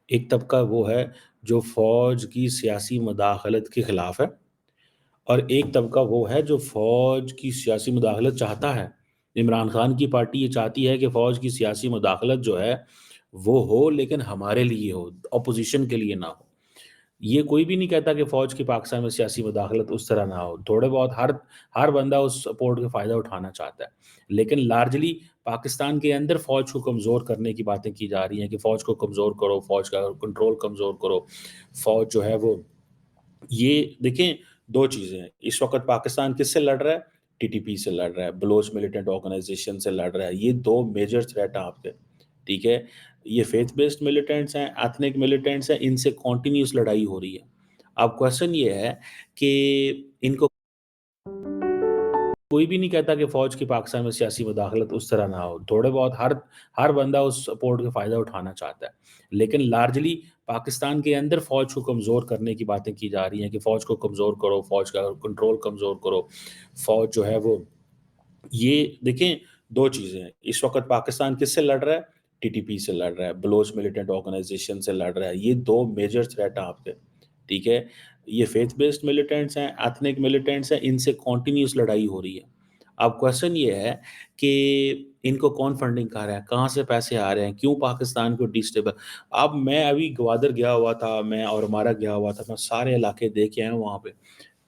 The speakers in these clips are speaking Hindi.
एक तबका वो है जो फ़ौज की सियासी मुदाख़लत के ख़िलाफ़ है और एक तबका वो है जो फ़ौज की सियासी मुदाख़लत चाहता है। इमरान खान की पार्टी ये चाहती है कि फ़ौज की सियासी मुदाख़लत जो है, वो हो लेकिन हमारे लिए हो, ऑपोज़िशन के लिए ना हो। ये कोई भी नहीं कहता कि फ़ौज की पाकिस्तान में सियासी मुदाख़लत उस तरह ना हो। थोड़े बहुत हर बंदा उस सपोर्ट का फ़ायदा उठाना चाहता है। लेकिन लार्जली पाकिस्तान के अंदर फ़ौज को कमज़ोर करने की बातें की जा रही हैं कि फ़ौज को कमज़ोर करो, फ़ौज का कंट्रोल कमज़ोर करो। फ़ौज जो है वो ये देखें 2 चीज़ें हैं। इस वक़्त पाकिस्तान किससे लड़ रहा है? टीटीपी से लड़ रहा है, बलोच मिलिटेंट ऑर्गनाइज़ेशन से लड़ रहा है। ये 2 मेजर थ्रेट हैं आपके, ठीक है? ये फेथ बेस्ड मिलिटेंट्स हैं, एथनिक मिलिटेंट्स हैं, इनसे कंटीन्यूअस लड़ाई हो रही है। अब क्वेश्चन ये है कि इनको कोई भी नहीं कहता कि फ़ौज की पाकिस्तान में सियासी मुदाख़लत उस तरह ना हो। थोड़े बहुत हर बंदा उस सपोर्ट का फ़ायदा उठाना चाहता है। लेकिन लार्जली पाकिस्तान के अंदर फ़ौज को कमज़ोर करने की बातें की जा रही हैं कि फ़ौज को कमज़ोर करो, फ़ौज का कंट्रोल कमज़ोर करो। फ़ौज जो है वो ये देखें 2 चीज़ें हैं। इस वक़्त पाकिस्तान किससे लड़ रहा है? टीटीपी से लड़ रहा है, बलोच मिलिटेंट ऑर्गनाइज़ेशन से लड़ रहा है। ये 2 मेजर थ्रेट हैं आपके, ठीक है? ये फेथ बेस्ड मिलिटेंट्स हैं, एथनिक मिलिटेंट्स हैं, इनसे कंटीन्यूअस लड़ाई हो रही है। अब क्वेश्चन ये है कि इनको कौन फंडिंग कर रहा है? कहाँ से पैसे आ रहे हैं? क्यों पाकिस्तान को डिस्टेबल अब मैं अभी ग्वादर गया हुआ था, मैं और हमारा गया हुआ था, मैं सारे इलाके देख के आया हूँ वहाँ पे।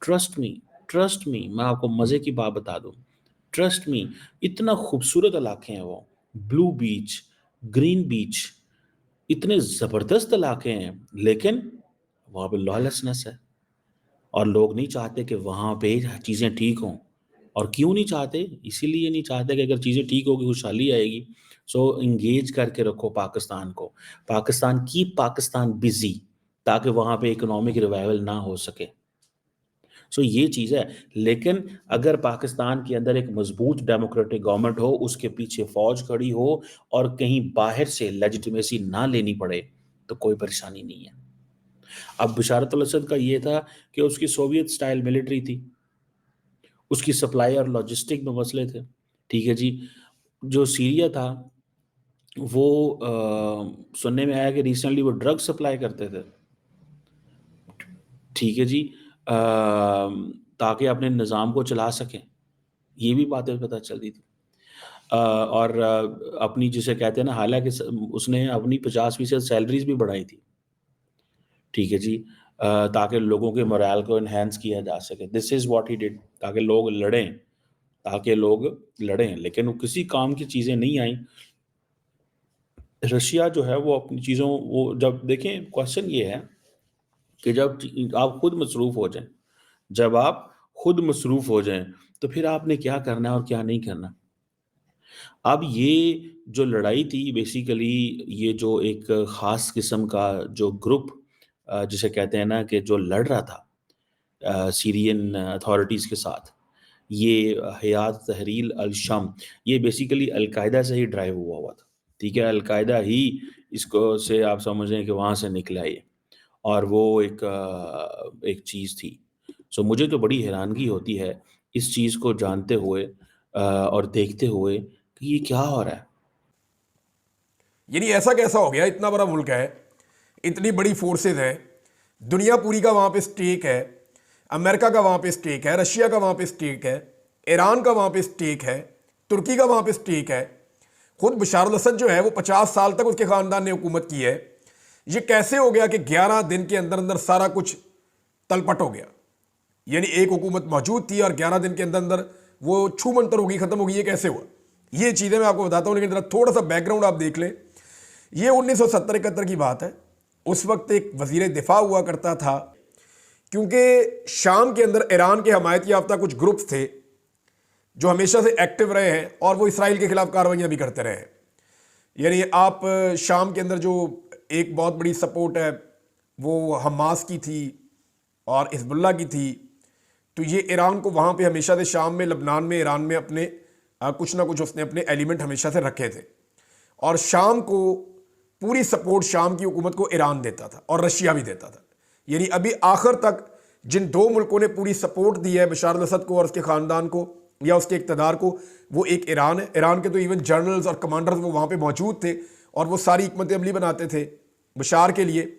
ट्रस्ट मी ट्रस्ट मी मैं आपको मज़े की बात बता दूँ। ट्रस्ट मी इतना खूबसूरत इलाके हैं वो। ब्लू बीच, ग्रीन बीच, इतने ज़बरदस्त इलाके हैं, लेकिन वहाँ पे लॉलेसनेस है और लोग नहीं चाहते कि वहाँ पे चीज़ें ठीक हों। और क्यों नहीं चाहते? इसीलिए नहीं चाहते कि अगर चीज़ें ठीक होगी, खुशहाली आएगी। सो एंगेज करके रखो पाकिस्तान को। कीप पाकिस्तान बिज़ी ताकि वहाँ पे इकोनॉमिक रिवाइवल ना हो सके। सो ये चीज़ है। लेकिन अगर पाकिस्तान के अंदर एक मज़बूत डेमोक्रेटिक गवर्नमेंट हो, उसके पीछे फ़ौज खड़ी हो और कहीं बाहर से लेजिटिमेसी ना लेनी पड़े, तो कोई परेशानी नहीं है। अब बशारत अल-असद का ये था कि उसकी सोवियत स्टाइल मिलिट्री थी, उसकी सप्लाई और लॉजिस्टिक में मसले थे, ठीक है जी। जो सीरिया था, वो सुनने में आया कि रिसेंटली वो ड्रग सप्लाई करते थे, ठीक है जी। ताकि अपने निज़ाम को चला सकें, ये भी बातें पता चली थी। और अपनी जिसे कहते हैं ना हालाँकि उसने अपनी 50% सैलरीज़ भी बढ़ाई थी, ठीक है जी। ताकि लोगों के मोरल को एनहांस किया जा सके। This is what he did ताकि लोग लड़ें, लेकिन वो किसी काम की चीज़ें नहीं आईं। रशिया जो है वो अपनी चीज़ों वो जब देखें क्वेश्चन ये है कि आप खुद मसरूफ़ हो जाएँ, जब आप खुद मसरूफ़ हो जाएँ, तो फिर आपने क्या करना है और क्या नहीं करना। अब ये जो लड़ाई थी बेसिकली ये जो एक ख़ास किस्म का जो ग्रुप जिसे कहते हैं ना कि जो लड़ रहा था सीरियन अथॉरिटीज़ के साथ, ये हयात तहरीर अल-शम ये बेसिकली अल-कायदा से ही ड्राइव हुआ हुआ था, ठीक है? अल-कायदा ही इसको से आप समझें कि वहाँ से निकला ये और वो एक चीज़ थी। सो मुझे तो बड़ी हैरानगी होती है इस चीज़ को जानते हुए और देखते हुए कि ये क्या हो रहा है? यानी ऐसा कैसा हो गया, इतना बड़ा मुल्क है, इतनी बड़ी फोर्सेस हैं, दुनिया पूरी का वहाँ पे स्टेक है, अमेरिका का वहाँ पे स्टेक है, रशिया का वहाँ पे स्टेक है, ईरान का वहाँ पे स्टेक है, तुर्की का वहाँ पे स्टेक है। खुद बशार अल-असद जो है वो 50 साल तक उसके ख़ानदान ने हुकूमत की है। ये कैसे हो गया कि 11 दिन के अंदर अंदर सारा कुछ तलपट हो गया? यानी एक हुकूमत मौजूद थी और 11 दिन के अंदर अंदर वो छू मंतर होगी, खत्म होगी। ये कैसे हुआ? ये चीज़ें मैं आपको बताता हूँ, लेकिन जरा थोड़ा सा बैकग्राउंड आप देख लें। ये 1970-71 की बात है। उस वक्त एक वजीर दिफा हुआ करता था, क्योंकि शाम के अंदर ईरान के हमायत याफ्ता कुछ ग्रुप्स थे जो हमेशा से एक्टिव रहे हैं और वो इसराइल के खिलाफ कार्रवाइयाँ भी करते रहे हैं। यानी आप शाम के अंदर जो एक बहुत बड़ी सपोर्ट है वो हमास की थी और हिजबुल्लाह की थी। तो ये ईरान को वहाँ पे हमेशा से शाम में, लबनान में, ईरान में अपने कुछ ना कुछ उसने अपने एलिमेंट हमेशा से रखे थे। और शाम को पूरी सपोर्ट शाम की हुकूमत को ईरान देता था और रशिया भी देता था। यानी अभी आखिर तक जिन दो मुल्कों ने पूरी सपोर्ट दी है बशार अल-असद को और उसके ख़ानदान को या उसके इक़्तिदार को, वो एक ईरान है। ईरान के तो इवन जनरल्स और कमांडर्स वो वहाँ पे मौजूद थे और वो सारी हिकमत अमली बनाते थे। बशार के लिए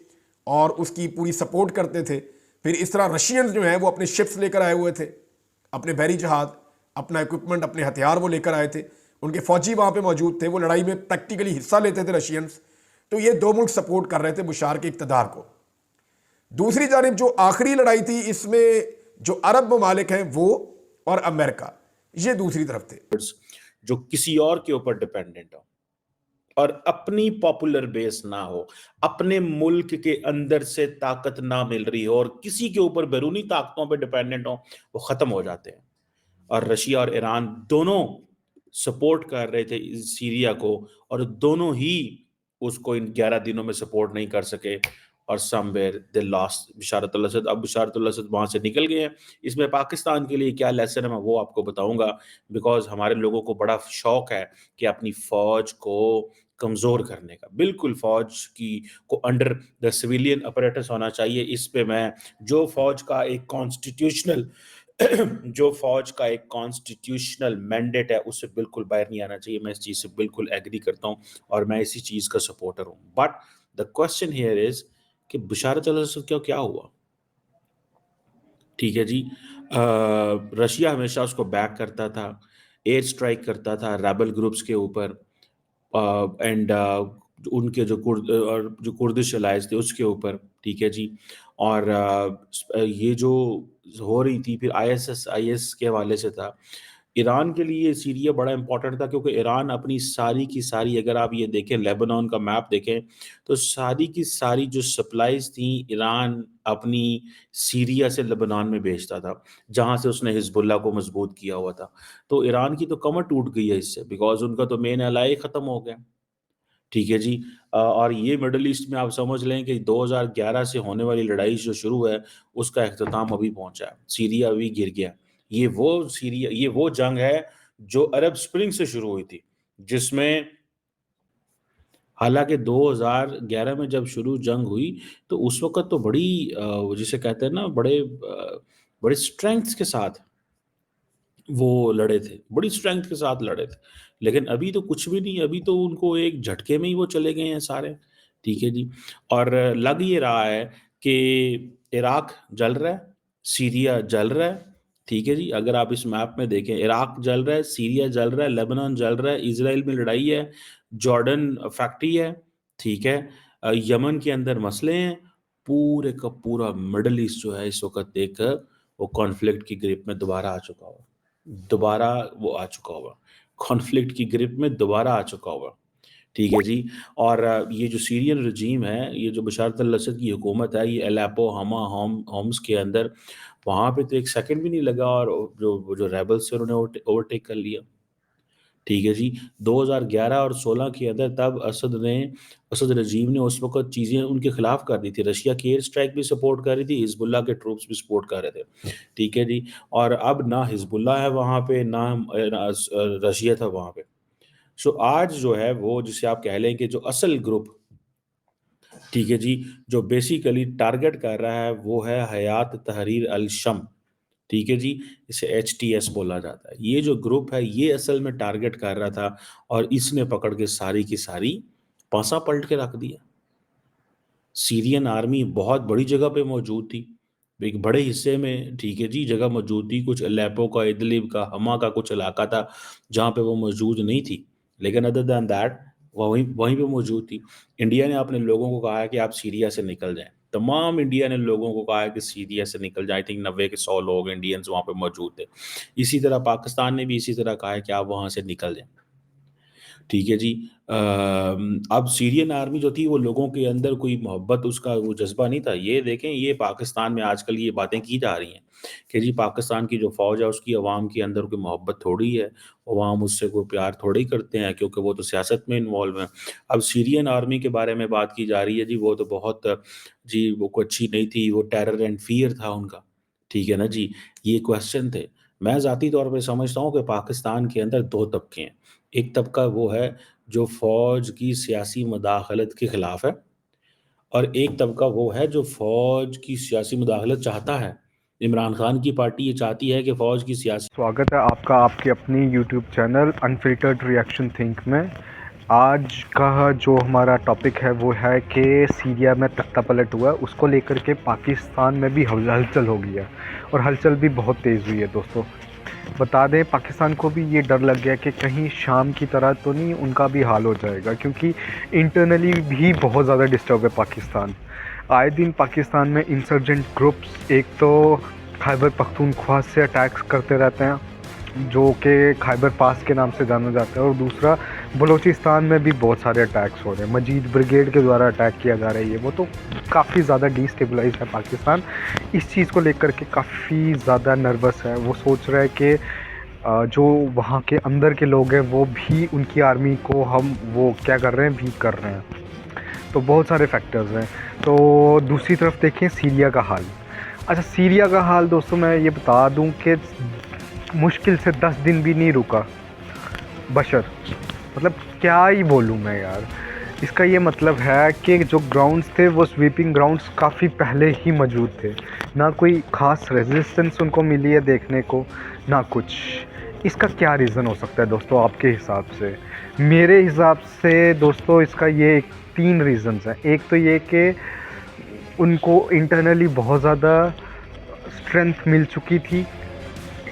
और उसकी पूरी सपोर्ट करते थे। फिर इस तरह रशियंस जो हैं वो अपने शिप्स लेकर आए हुए थे, अपने बहरी जहाज, अपना इक्विपमेंट, अपने हथियार वो लेकर आए थे, उनके फौजी वहाँ पे मौजूद थे, वो लड़ाई में प्रैक्टिकली हिस्सा लेते थे रशियंस। तो ये दो मुल्क सपोर्ट कर रहे थे बशार के इक़्तिदार को। दूसरी जानिब जो आखिरी लड़ाई थी, इसमें जो अरब ममालिक हैं वो और अमेरिका, ये दूसरी तरफ थे, जो किसी और के ऊपर डिपेंडेंट हो और अपनी पॉपुलर बेस ना हो, अपने मुल्क के अंदर से ताकत ना मिल रही हो और किसी के ऊपर बैरूनी ताकतों पे डिपेंडेंट हो, वो खत्म हो जाते हैं। और रशिया और ईरान दोनों सपोर्ट कर रहे थे सीरिया को और दोनों ही उसको इन 11 दिनों में सपोर्ट नहीं कर सके और समवेयर दे लॉस्ट बिशारत अल असद। अब बिशारत अल असद वहां से निकल गए हैं। इसमें पाकिस्तान के लिए क्या लेसन है मैं वो आपको बताऊंगा, बिकॉज हमारे लोगों को बड़ा शौक है कि अपनी फौज को कमजोर करने का। बिल्कुल फौज की को अंडर द सिविलियन अपरेटस होना चाहिए। इस पे मैं जो फौज का एक कॉन्स्टिट्यूशनल जो फौज का एक कॉन्स्टिट्यूशनल मैंडेट है उससे बिल्कुल बाहर नहीं आना चाहिए। मैं इस चीज से बिल्कुल एग्री करता हूं और मैं इसी चीज का सपोर्टर हूं। But the question here is कि बशारत अल असद क्या क्या हुआ? ठीक है जी, रशिया हमेशा उसको बैक करता था, एयर स्ट्राइक करता था रेबल ग्रुप्स के ऊपर एंड उनके जो कुर्दिश अलाइज थे उसके ऊपर। ठीक है जी, और ये जो हो रही थी फिर आईएस के हवाले से था। ईरान के लिए सीरिया बड़ा इंपॉर्टेंट था क्योंकि ईरान अपनी सारी की सारी, अगर आप ये देखें लेबनान का मैप देखें तो सारी की सारी जो सप्लाईज थी ईरान अपनी सीरिया से लेबनान में भेजता था, जहां से उसने हिजबुल्ला को मजबूत किया हुआ था। तो ईरान की तो कमर टूट गई है इससे, बिकॉज उनका तो मेन अलाई खत्म हो गया। ठीक है जी, और ये मिडल ईस्ट में आप समझ लें कि 2011 से होने वाली लड़ाई जो शुरू है उसका अख्ताम अभी पहुंचा है, सीरिया अभी गिर गया। ये वो जंग है जो अरब स्प्रिंग से शुरू हुई थी, जिसमें हालांकि 2011 में जब शुरू जंग हुई तो उस वक्त तो बड़ी जिसे कहते हैं ना बड़े स्ट्रेंथ के साथ वो लड़े थे, बड़ी स्ट्रेंथ के साथ लड़े थे। लेकिन अभी तो कुछ भी नहीं, अभी तो उनको एक झटके में ही वो चले गए हैं सारे। ठीक है जी, और लग ये रहा है कि इराक जल रहा है, सीरिया जल रहा है। ठीक है जी, अगर आप इस मैप में देखें इराक जल रहा है, सीरिया जल रहा है, लेबनान जल रहा है, इसराइल में लड़ाई है, जॉर्डन फैक्ट्री है। ठीक है, यमन के अंदर मसले हैं, पूरे का पूरा मिडल ईस्ट जो है इस वक्त एक वो कॉन्फ्लिक्ट की ग्रिप में दोबारा आ चुका हुआ, दोबारा वो आ चुका होगा, कॉन्फ्लिक्ट की ग्रिप में दोबारा आ चुका होगा। ठीक है जी, और ये जो सीरियन रजीम है, ये जो बशार अल असद की हुकूमत है, ये अलेप्पो, हमा, होम्स के अंदर वहाँ पे तो एक सेकंड भी नहीं लगा और जो रेबल्स थे उन्होंने ओवरटेक कर लिया। ठीक है जी, 2011 और 16 के अंदर तब असद रजीम ने उस वक़्त चीज़ें उनके खिलाफ कर दी थी। रशिया की एयर स्ट्राइक भी सपोर्ट कर रही थी, हिज़्बुल्लाह के ट्रूप्स भी सपोर्ट कर रहे थे। ठीक है जी, और अब ना हिज़्बुल्लाह है वहाँ पे, रशिया था वहाँ पे। सो आज जो है वो जिसे आप कह लें कि जो असल ग्रुप, ठीक है जी, जो बेसिकली टारगेट कर रहा है वो है हयात तहरीर अल शम। ठीक है जी, इसे एचटीएस बोला जाता है। ये जो ग्रुप है ये असल में टारगेट कर रहा था और इसने पकड़ के सारी की सारी पासा पलट के रख दिया। सीरियन आर्मी बहुत बड़ी जगह पे मौजूद थी, एक बड़े हिस्से में, ठीक है जी, जगह मौजूद थी। कुछ अलेप्पो का, इदलिब का, हमा का कुछ इलाका था जहाँ पे वो मौजूद नहीं थी, लेकिन अदर दैन दैट वहीं वहीं पे मौजूद थी। इंडिया ने अपने लोगों को कहा है कि आप सीरिया से निकल जाएं। तमाम इंडिया ने लोगों को कहा है कि सीरिया से निकल जाए। आई थिंक 90 के 100 लोग इंडियंस वहाँ पे मौजूद थे। इसी तरह पाकिस्तान ने भी इसी तरह कहा है कि आप वहाँ से निकल जाएं। ठीक है जी, अब सीरियन आर्मी जो थी वो लोगों के अंदर कोई मोहब्बत, उसका वो जज्बा नहीं था। ये देखें, ये पाकिस्तान में आजकल ये बातें की जा रही हैं कि जी पाकिस्तान की जो फ़ौज है उसकी अवाम के अंदर कोई मोहब्बत थोड़ी है, अवाम उससे कोई प्यार थोड़ी करते हैं क्योंकि वो तो सियासत में इन्वॉल्व हैं। अब सीरियन आर्मी के बारे में बात की जा रही है जी, वो तो बहुत जी वो कोई अच्छी नहीं थी, वो टेरर एंड फियर था उनका। ठीक है ना जी, ये क्वेश्चन थे। मैं ज़ाती तौर पे समझता हूँ कि पाकिस्तान के अंदर 2 तबके हैं। एक तबका वो है जो फ़ौज की सियासी मुदाखलत के ख़िलाफ़ है और एक तबका वो है जो फ़ौज की सियासी मुदाखलत चाहता है। इमरान खान की पार्टी ये चाहती है कि फ़ौज की सियासी स्वागत है आपका आपके अपनी YouTube channel unfiltered reaction think में। आज का जो हमारा टॉपिक है वो है कि सीरिया में तख्ता पलट हुआ, उसको लेकर के पाकिस्तान में भी हलचल हो गई है और हलचल भी बहुत तेज़ हुई है दोस्तों। बता दें पाकिस्तान को भी ये डर लग गया कि कहीं शाम की तरह तो नहीं उनका भी हाल हो जाएगा, क्योंकि इंटरनली भी बहुत ज़्यादा डिस्टर्ब है पाकिस्तान। आए दिन पाकिस्तान में इंसर्जेंट ग्रुप्स एक तो खैबर पख्तूनख्वा से अटैक्स करते रहते हैं, जो कि खैबर पास के नाम से जाना जाता है, और दूसरा बलूचिस्तान में भी बहुत सारे अटैक्स हो रहे हैं, मजीद ब्रिगेड के द्वारा अटैक किया जा रहा है। ये वो तो काफ़ी ज़्यादा डिस्टेबलाइज है पाकिस्तान, इस चीज़ को लेकर के काफ़ी ज़्यादा नर्वस है। वो सोच रहा है कि जो वहाँ के अंदर के लोग हैं वो भी उनकी आर्मी को हम वो क्या कर रहे हैं, वीक कर रहे हैं। तो बहुत सारे फैक्टर्स हैं। तो दूसरी तरफ देखें सीरिया का हाल। अच्छा, सीरिया का हाल दोस्तों मैं ये बता दूं कि मुश्किल से 10 दिन भी नहीं रुका बशर, मतलब क्या ही बोलूँ मैं यार। इसका ये मतलब है कि जो ग्राउंड्स थे वो स्वीपिंग ग्राउंड्स काफ़ी पहले ही मौजूद थे, ना कोई ख़ास रेजिस्टेंस उनको मिली है देखने को, ना कुछ। इसका क्या रीज़न हो सकता है दोस्तों आपके हिसाब से? मेरे हिसाब से दोस्तों इसका ये 3 रीज़न्स हैं। एक तो ये कि उनको इंटरनली बहुत ज़्यादा स्ट्रेंथ मिल चुकी थी।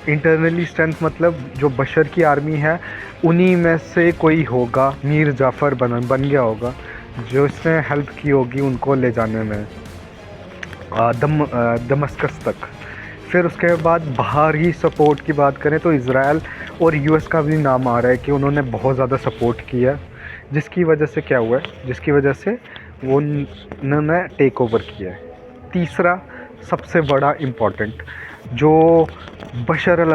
इंटरनली स्ट्रेंथ मतलब जो बशर की आर्मी है उन्हीं में से कोई होगा, मीर जाफ़र बन गया होगा, जो इसने हेल्प की होगी उनको ले जाने में दमस्कस तक। फिर उसके बाद बाहरी सपोर्ट की बात करें तो इज़राइल और यूएस का भी नाम आ रहा है कि उन्होंने बहुत ज़्यादा सपोर्ट किया, जिसकी वजह से क्या हुआ है, जिसकी वजह से वो उन्होंने टेक ओवर किया है। तीसरा सबसे बड़ा इम्पोर्टेंट, जो बशर अल